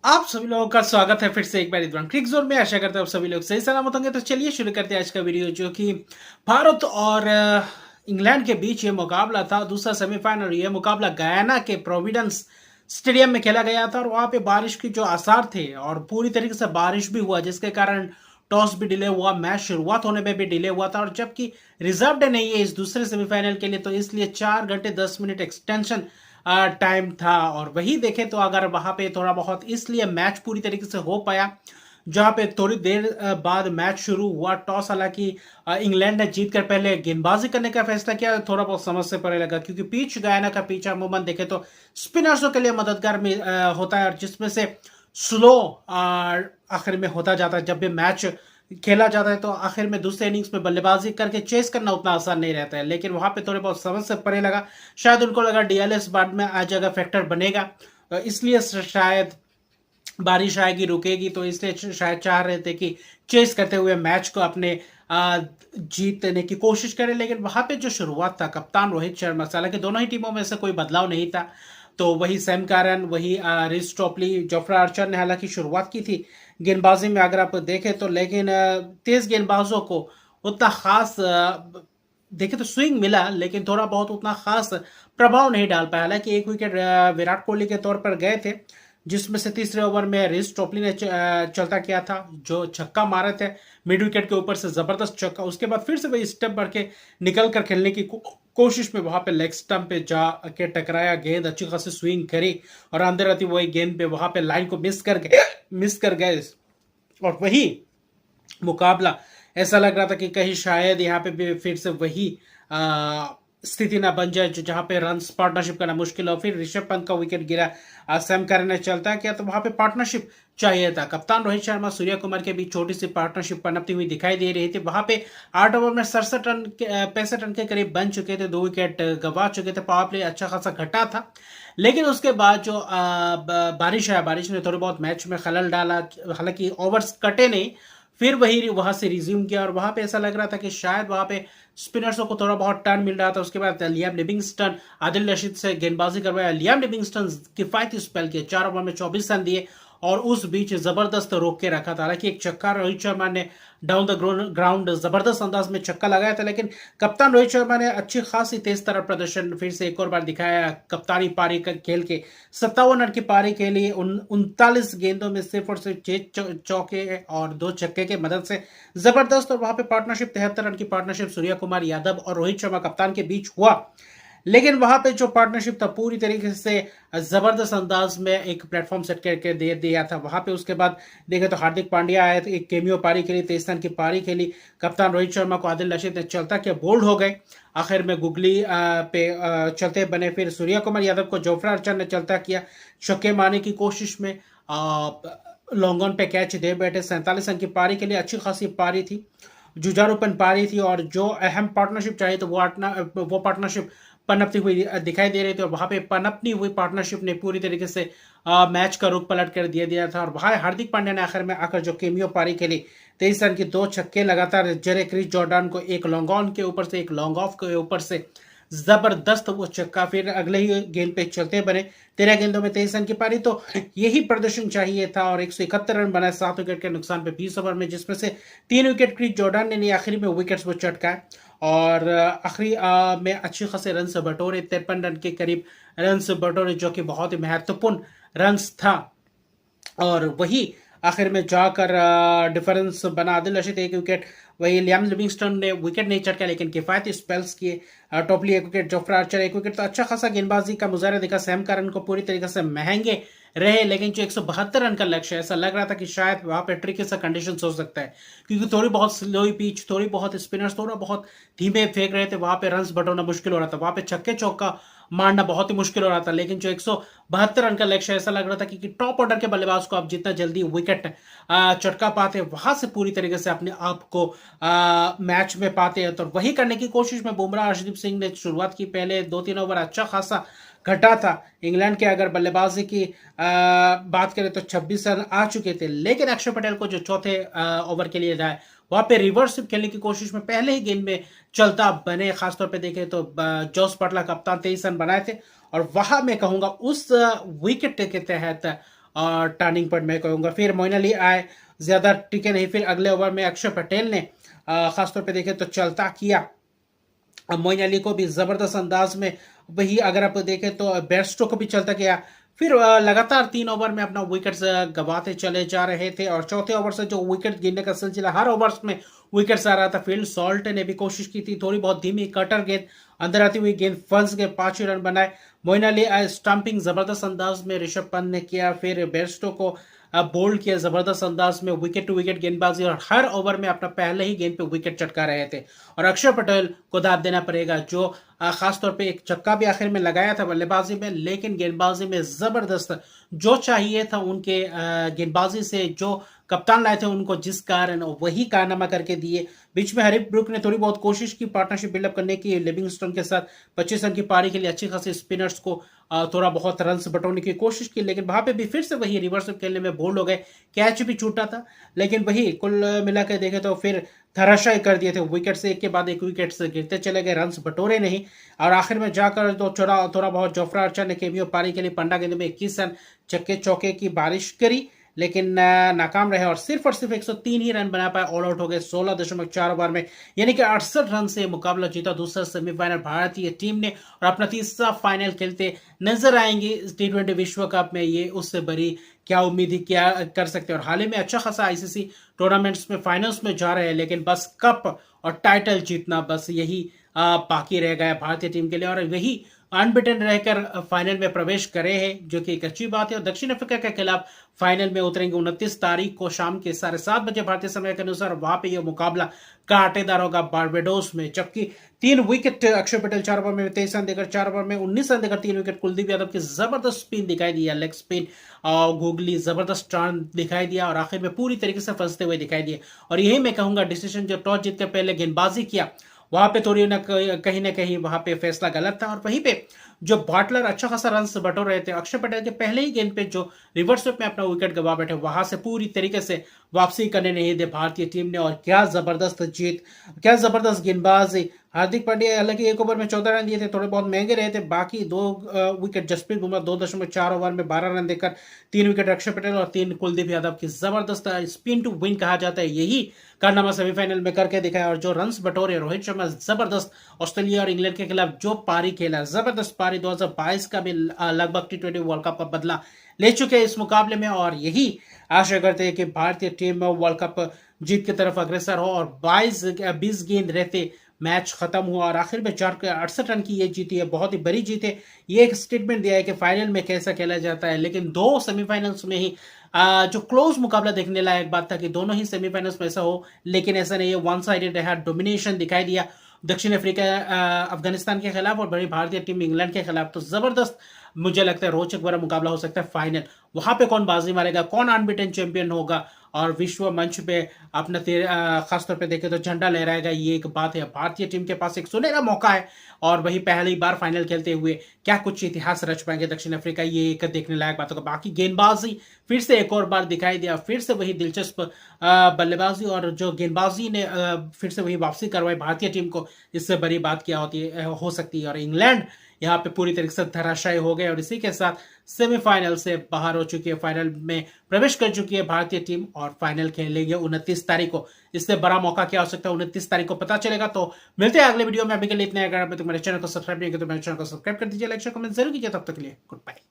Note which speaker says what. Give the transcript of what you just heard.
Speaker 1: आप सभी लोगों का स्वागत है फिर से एक बार इधर क्रिक जोन में। आशा करते हैं आप सभी लोग सही सलामत होंगे। तो चलिए शुरू करते हैं आज का वीडियो, जो कि भारत और इंग्लैंड के बीच ये मुकाबला था, दूसरा सेमीफाइनल। ये मुकाबला गयाना के प्रोविडेंस स्टेडियम में खेला गया था और वहां पे बारिश की जो आसार थे और पूरी तरीके से बारिश भी हुआ, जिसके कारण टॉस भी डिले हुआ, मैच शुरुआत होने में भी डिले हुआ था। और जबकि रिजर्व डे नहीं है इस दूसरे सेमीफाइनल के लिए, तो इसलिए 4 घंटे 10 मिनट एक्सटेंशन टाइम था। और वही देखें तो अगर वहां पे थोड़ा बहुत इसलिए मैच पूरी तरीके से हो पाया, जहां पे थोड़ी देर बाद मैच शुरू हुआ। टॉस हालांकि इंग्लैंड ने जीत कर पहले गेंदबाजी करने का फैसला किया, थोड़ा बहुत समझ से परे लगा, क्योंकि पिच गयाना का पिच अमूमन देखे तो स्पिनर्सों के लिए मददगार में होता है, और जिसमें से स्लो आखिर में होता जाता है। जब भी मैच खेला जाता है तो आखिर में दूसरे इनिंग्स में बल्लेबाजी करके चेस करना उतना आसान नहीं रहता है, लेकिन वहां पे थोड़े बहुत समझ से परे लगा। शायद उनको लगा डीएलएस बाद में आ जाएगा, फैक्टर बनेगा, इसलिए शायद बारिश आएगी रुकेगी, तो इसलिए शायद चाह रहे थे कि चेस करते हुए मैच को अपने जीतने की कोशिश करें। लेकिन वहां पे जो शुरुआत था कप्तान रोहित शर्मा से, हालांकि दोनों ही टीमों में से कोई बदलाव नहीं था, तो वही सैम कारन, वही रिस टॉपली, जोफ्रा आर्चर ने हालांकि शुरुआत की थी गेंदबाजी में अगर आप देखें तो। लेकिन तेज गेंदबाजों को उतना खास देखे तो स्विंग मिला, लेकिन थोड़ा बहुत उतना खास प्रभाव नहीं डाल पाया। हालांकि एक विकेट विराट कोहली के तौर पर गए थे, जिसमें से तीसरे ओवर में रिस टोपली ने चलता किया था, जो छक्का मारे थे मिड विकेट के ऊपर से, जबरदस्त छक्का। उसके बाद फिर से वही स्टेप बढ़ के निकल कर खेलने की कोशिश में वहां पे लेग स्टंप पे जा के टकराया, गेंद अच्छी खासी स्विंग करी और अंदर आती वही गेंद पे वहां पे लाइन को मिस कर गए। और वही मुकाबला ऐसा लग रहा था कि कहीं शायद यहाँ पे भी फिर से वही स्थिति ना बन जाए, जो जहां पे रन पार्टनरशिप करना मुश्किल हो। फिर ऋषभ पंत का विकेट गिरा, सैम करन ने चलता किया, तो वहां पे पार्टनरशिप चाहिए था। कप्तान रोहित शर्मा सूर्य कुमार के बीच छोटी सी पार्टनरशिप पनपती हुई दिखाई दे रही थी। वहां पे 8 ओवर में 65 रन के करीब बन चुके थे, 2 विकेट गंवा चुके थे, पावर प्ले अच्छा खासा घटा था। लेकिन उसके बाद जो बारिश है, बारिश ने थोड़ी बहुत मैच में खलल डाला। हालांकि ओवर्स कटे नहीं, फिर वही वहां से रिज्यूम किया, और वहां पे ऐसा लग रहा था कि शायद वहां पे स्पिनर्सों को थोड़ा बहुत टर्न मिल रहा था। उसके बाद लियाम लिविंगस्टन, आदिल रशीद से गेंदबाजी करवाया। लियाम लिविंगस्टन किफायती स्पेल किए, 4 ओवर में 24 रन दिए और उस बीच जबरदस्त रोक के रखा था। हालांकि एक छक्का रोहित शर्मा ने डाउन द ग्राउंड जबरदस्त अंदाज में छक्का लगाया था, लेकिन कप्तान रोहित शर्मा ने अच्छी खासी तेज तरह प्रदर्शन फिर से एक और बार दिखाया। कप्तानी पारी खेल के 57 रन की पारी खेली, 39 गेंदों में सिर्फ और सिर्फ 6 चौके और 2 छक्के के मदद से जबरदस्त। और वहां पे पार्टनरशिप 73 रन की पार्टनरशिप सूर्य कुमार यादव और रोहित शर्मा कप्तान के बीच हुआ। लेकिन वहां पे जो पार्टनरशिप था पूरी तरीके से जबरदस्त अंदाज में एक प्लेटफॉर्म सेट करके दे दिया था वहां पे। उसके बाद देखे तो हार्दिक पांड्या आए थे, एक केमियो पारी खेली, 23 रन की पारी खेली। कप्तान रोहित शर्मा को आदिल रशीद ने चलता किया, बोल्ड हो गए, आखिर में गुगली पे चलते बने। फिर सूर्य कुमार यादव को जोफ्रा आर्चर ने चलता किया, छक्के मारने की कोशिश में लॉन्ग ऑन पे कैच दे बैठे। 47 रन की पारी के लिए अच्छी खासी पारी थी, जुझारूपन पारी थी, और जो अहम पार्टनरशिप चाहिए तो वो पार्टनरशिप पनपती हुई दिखाई दे रही थी। और वहां पे पनपनी हुई पार्टनरशिप ने पूरी तरीके से मैच का रुख पलट कर दिया था। और वहां हार्दिक पांड्या ने आखिर में आकर जो केमियो पारी खेली, 23 रन की 2 छक्के लगातार जरे, क्रिस जॉर्डान को एक लॉन्ग ऑन के ऊपर से, एक लॉन्ग ऑफ के ऊपर से जबरदस्त वो छक्का। फिर अगले ही गेंद पे चलते बने, 13 गेंदों में 23 रन की पारी, तो यही प्रदर्शन चाहिए था। और 171 रन बनाए 7 विकेट के नुकसान पे 20 ओवर में, जिसमें से 3 विकेट क्रिस जॉर्डान ने लिए, आखिरी में विकेट्स वो चटकाए और आखिरी में अच्छी खासे रन से बटोरे, 53 रन के करीब रन से बटोरे, जो कि बहुत ही महत्वपूर्ण रन था। और वही आखिर में जाकर डिफरेंस बना। आदिल रशीद 1 विकेट, वही लियाम लिविंगस्टन ने विकेट नहीं चटका, लेकिन किफायती स्पेल्स किए। Topley 1 wicket, Jofra Archer 1 wicket, तो अच्छा खासा गेंदबाजी का मुजाहरा दिखा। सैम करन को पूरी तरीके से महंगे रहे, लेकिन जो 172 रन का लक्ष्य है, ऐसा लग रहा था कि शायद वहां पे ट्रिकी सा कंडीशन हो सकता है, क्योंकि थोड़ी बहुत स्लोई पिच, थोड़ी बहुत स्पिनर्स थोड़ा बहुत धीमे फेंक रहे थे, वहां पे रन बटोरना मुश्किल हो रहा था, वहां पे छक्के चौका मारना बहुत ही मुश्किल हो रहा था। लेकिन जो 172 रन का लक्ष्य, ऐसा लग रहा था कि टॉप ऑर्डर के बल्लेबाज को आप जितना जल्दी विकेट चटका पाते, वहां से पूरी तरीके से अपने आप को मैच में पाते हैं। तो वही करने की कोशिश में बुमराह, अर्शदीप सिंह ने शुरुआत की, पहले 2-3 ओवर अच्छा खासा घटा था। इंग्लैंड के अगर बल्लेबाजी की बात करें तो 26 रन आ चुके थे, लेकिन अक्षर पटेल को जो चौथे ओवर के लिए जाए, वहां पे रिवर्स खेलने की कोशिश में पहले ही गेंद में चलता बने। खासतौर पे देखें तो जोस बटलर कप्तान 23 रन बनाए थे, और वहां मैं कहूंगा उस विकेट के तहत टर्निंग पॉइंट मैं कहूँगा। फिर मोइन अली आए, ज़्यादा टिके नहीं, फिर अगले ओवर में अक्षर पटेल ने खासतौर पे देखें तो चलता किया मोइन अली को भी ज़बरदस्त अंदाज में। वही अगर आप देखें तो बेयरस्टो को भी चलता किया। फिर लगातार 3 ओवर में अपना विकेट गंवाते चले जा रहे थे और चौथे ओवर से जो विकेट गिरने का सिलसिला हर ओवर्स में विकेट्स आ रहा था। फील्ड सॉल्ट ने भी कोशिश की थी, थोड़ी बहुत धीमी कटर गेंद, अंदर आती हुई गेंद फंस के 5 रन बनाए। मोइन अली स्टंपिंग जबरदस्त अंदाज में ऋषभ पंत ने किया। फिर बेयरस्टो को बोल्ड किया जबरदस्त अंदाज में, विकेट टू विकेट गेंदबाजी और हर ओवर में अपना पहले ही गेंद पे विकेट चटका रहे थे। और अक्षर पटेल को दाद देना पड़ेगा जो खासतौर पे एक छक्का भी आखिर में लगाया था बल्लेबाजी में, लेकिन गेंदबाजी में जबरदस्त जो चाहिए था उनके गेंदबाजी से जो कप्तान लाए थे उनको जिस कारण वही कारनामा करके दिए। बीच में हरीफ ब्रूक ने थोड़ी बहुत कोशिश की पार्टनरशिप बिल्डअप करने की लिविंगस्टोन के साथ, 25 रन की पारी के लिए अच्छी खासी स्पिनर्स को थोड़ा बहुत रन बटोरने की कोशिश की, लेकिन वहां पे भी फिर से वही रिवर्स खेलने में बोल्ड हो गए। कैच भी छूटा था, लेकिन वही कुल मिलाकर देखे तो फिर धराशायी कर दिए थे। विकेट से एक के बाद एक विकेट से गिरते चले गए, रन बटोरे नहीं। और आखिर में जाकर तो थोड़ा बहुत जोफ्रा आर्चर ने केमियो पारी के लिए पंडा गेंद में 21 रन चक्के चौके की बारिश करी, लेकिन नाकाम रहे और सिर्फ 103 ही रन बना पाए। ऑल आउट हो गए 16.4 ओवर में, यानी कि 68 रन से मुकाबला जीता दूसरा सेमीफाइनल भारतीय टीम ने और अपना तीसरा फाइनल खेलते नजर आएंगे T20 विश्व कप में। ये उससे बड़ी क्या उम्मीद ही क्या कर सकते हैं। और हाल ही में अच्छा खासा आईसीसी टूर्नामेंट्स में फाइनल्स में जा रहे हैं, लेकिन बस कप और टाइटल जीतना बस यही बाकी रह गया भारतीय टीम के लिए। और वही अनबिटन रहकर फाइनल में प्रवेश करे हैं, जो कि एक अच्छी बात है। और दक्षिण अफ्रीका के खिलाफ फाइनल में उतरेंगे 29 तारीख को शाम के 7:30 बजे भारतीय समय के अनुसार। वहां पे यह मुकाबला कांटेदार होगा बारबेडोस में। जबकि 3 विकेट अक्षर पटेल 4 ओवर में 23 रन देकर, 4 ओवर में 19 रन देकर 3 विकेट। कुलदीप यादव की जबरदस्त स्पिन दिखाई दिया, लेग स्पिन और गूगली जबरदस्त टर्न दिखाई दिया और आखिर में पूरी तरीके से फंसते हुए दिखाई दिए। और यही मैं कहूंगा डिसीजन जो टॉस जीतकर पहले गेंदबाजी किया वहां पे थोड़ी ना कहीं वहां पे फैसला गलत था। और वहीं पे जो बटलर अच्छा खासा रन बटोर रहे थे, अक्षर पटेल के पहले ही गेंद पे जो रिवर्स स्वीप में अपना विकेट गवा बैठे, वहां से पूरी तरीके से वापसी करने नहीं दे भारतीय टीम ने। और क्या जबरदस्त जीत, क्या जबरदस्त गेंदबाजी। हार्दिक पांड्या हालांकि 1 ओवर में 14 रन दिए थे, थोड़े बहुत महंगे रहे थे। बाकी 2 विकेट जसप्रीत बुमराह 2.4 ओवर में 12 रन देकर, 3 विकेट अक्षर पटेल और 3 कुलदीप यादव की जबरदस्त स्पिन टू विन कहा जाता है, यही कारनामा सेमीफाइनल में करके दिखाया। और जो रन बटोरे रोहित शर्मा जबरदस्त, ऑस्ट्रेलिया और इंग्लैंड के खिलाफ जो पारी खेला, जबरदस्त पारी। 2022 का भी लगभग T20 वर्ल्ड कप का बदला ले चुके हैं इस मुकाबले में। और यही आशा करते हैं कि भारतीय टीम वर्ल्ड कप जीत की तरफ अग्रसर हो। और 20 गेंद रहते मैच खत्म हुआ और आखिर में 468 रन की ये जीती है, बहुत ही बड़ी जीत है। ये एक स्टेटमेंट दिया है कि फाइनल में कैसा खेला जाता है। लेकिन 2 सेमीफाइनल्स में ही जो क्लोज मुकाबला देखने लायक बात था कि दोनों ही सेमीफाइनल्स में ऐसा हो, लेकिन ऐसा नहीं है। वन साइडेड रहा, डोमिनेशन दिखाई दिया दक्षिण अफ्रीका अफगानिस्तान के खिलाफ और बड़ी भारतीय टीम इंग्लैंड के खिलाफ। तो जबरदस्त मुझे लगता है रोचक बड़ा मुकाबला हो सकता है फाइनल। वहां पे कौन बाजी मारेगा, कौन अनबीटन चैंपियन होगा और विश्व मंच पे अपना खासतौर पे देखें तो झंडा लहराएगा, ये एक बात है। भारतीय टीम के पास एक सुनहरा मौका है और वही पहली बार फाइनल खेलते हुए क्या कुछ इतिहास रच पाएंगे दक्षिण अफ्रीका, ये एक देखने लायक बात होगा। बाकी गेंदबाजी फिर से एक और बार दिखाई दिया, फिर से वही दिलचस्प बल्लेबाजी और जो गेंदबाजी ने फिर से वही वापसी करवाई भारतीय टीम को, इससे बड़ी बात क्या हो सकती है। और इंग्लैंड यहाँ पे पूरी तरीके से धराशायी हो गए और इसी के साथ सेमीफाइनल से बाहर हो चुकी है, फाइनल में प्रवेश कर चुकी है भारतीय टीम और फाइनल खेलेंगे 29 तारीख को। इससे बड़ा मौका क्या हो सकता है 29 तारीख को पता चलेगा। तो मिलते हैं अगले वीडियो में, अभी के लिए इतने। अगर आप मेरे चैनल को सब्सक्राइब नहीं किया तो मेरे चैनल को सब्सक्राइब कर दीजिए, लाइक शेयर कमेंट जरूर कीजिए। तब तक के लिए गुड बाय।